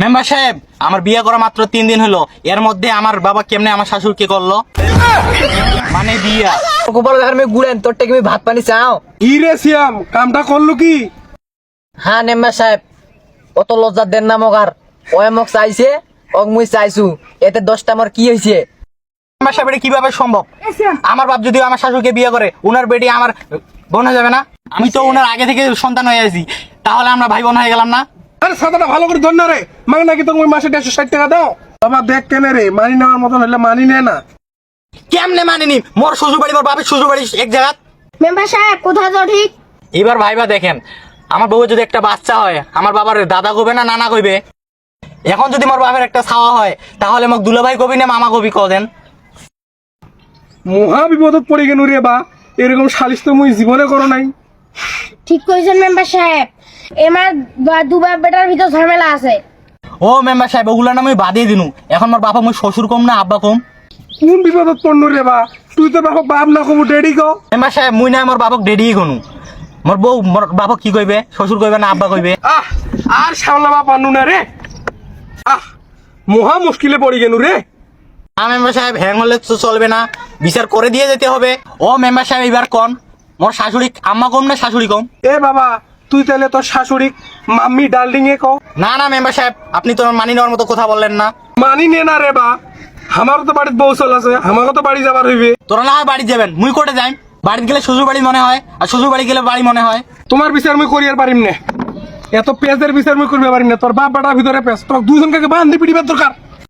Member সাহেব, আমার বিয়ে করা মাত্র 3 দিন হলো, এর মধ্যে আমার বাবা কেমনে আমার শাশুড়কে করলো? মানে বিয়া গোপাল দেখার মেয়ে গুড়েন তোর থেকে তুমি ভাত পানি চাও? ইরে সিয়াম কামটা করলো কি? হ্যাঁ মেম্বার সাহেব, অত লজ্জা দেন না মগার। ওই মোক চাইছে, ওক মুই চাইছু, এতে 10টা আমার কি হয়েছে? মেম্বার সাহেব, এটা কিভাবে সম্ভব? আমার বাপ যদি আমার শাশুড়কে বিয়ে করে, উনার বেটি আমার বোন হয়ে যাবে না? আমি তো উনার আগে থেকে সন্তান হয়ে আছি, তাহলে আমরা ভাই বোন হয়ে গেলাম না? আরে সাদাটা ভালো করে ধর না রে, মানে নাকি তুমি মাসে 160 টাকা দাও? বাবা দেখ কেন রে, মানি নেওয়ার মতন হলে মানি নে না। কেমনে মানিনি? মোর শ্বশুর বাড়ি মোর বাপের শ্বশুর বাড়ি এক জায়গা। মেম্বার সাহেব কোথায় তো ঠিক? এবার ভাইবা দেখেন, আমার বউ যদি একটা বাচ্চা হয়, আমার বাবার দাদা কইবে না নানা কইবে? এখন যদি মোর বাপের একটা ছাওয়া হয়, তাহলে মোক দুলাভাই কবি না মামা কবি কদেন? মহা বিপদত পড়ে গেল রে বা, এরকম সালিশ তো মুই জীবনে করো নাই। ঠিক কইছেন মেম্বার সাহেব, এমার দুবার বেটার ভিতর ঝামেলা আছে। ও মেম্বার সাহেব, ওগুলো না আমি বাদিয়ে দিনু। এখন মোর বাবা মুই শ্বশুর কম না আব্বা কম? কোন বিপদত পড়লো রে বা? তুই তো বাবা বাপ না কবু ডেডি কো। মেম্বার সাহেব, মুই না মোর বাবক ডেডি গনু। মোর বউ মোর বাবক কি কইবে? শ্বশুর কইবে না আব্বা কইবে? আহ আর সামলাবা পানু না রে। আহ মহা মুশকিলে পড়ে গেল রে। না মেম্বার সাহেব, হ্যাং হলে তো চলবে না, বিচার করে দিয়ে যেতে হবে। ও মেম্বার সাহেব, এবার কোন মোর শাশুড়ি আম্মা কম না শাশুড়ি কম? এ বাবা তুই তাহলে তোর শাশুড়ি মাম্মি ডার্লিং এ কো। না না মেম্বার সাহেব, আপনি তো মানি নেওয়ার মতো কথা বললেন না। মানি নে না রে বা, আমারও তো বাড়িতে বউ চল আছে, আমারও তো বাড়ি যাবার হইবে। তোরা না হয় বাড়ি যাবেন, মুই কোর্টে যাই। বাড়িতে গেলে শ্বশুর বাড়ি মনে হয়, আর শ্বশুর বাড়ি গেলে বাড়ি মনে হয়। তোমার বিচার মুই করিয়ার পারিম না, এত পেঁচের বিচার মুই করবে পারিম না। তোর বাপ বাটার ভিতরে পেঁচ, তোর দুজনকে বান্ধি পিটিবার দরকার।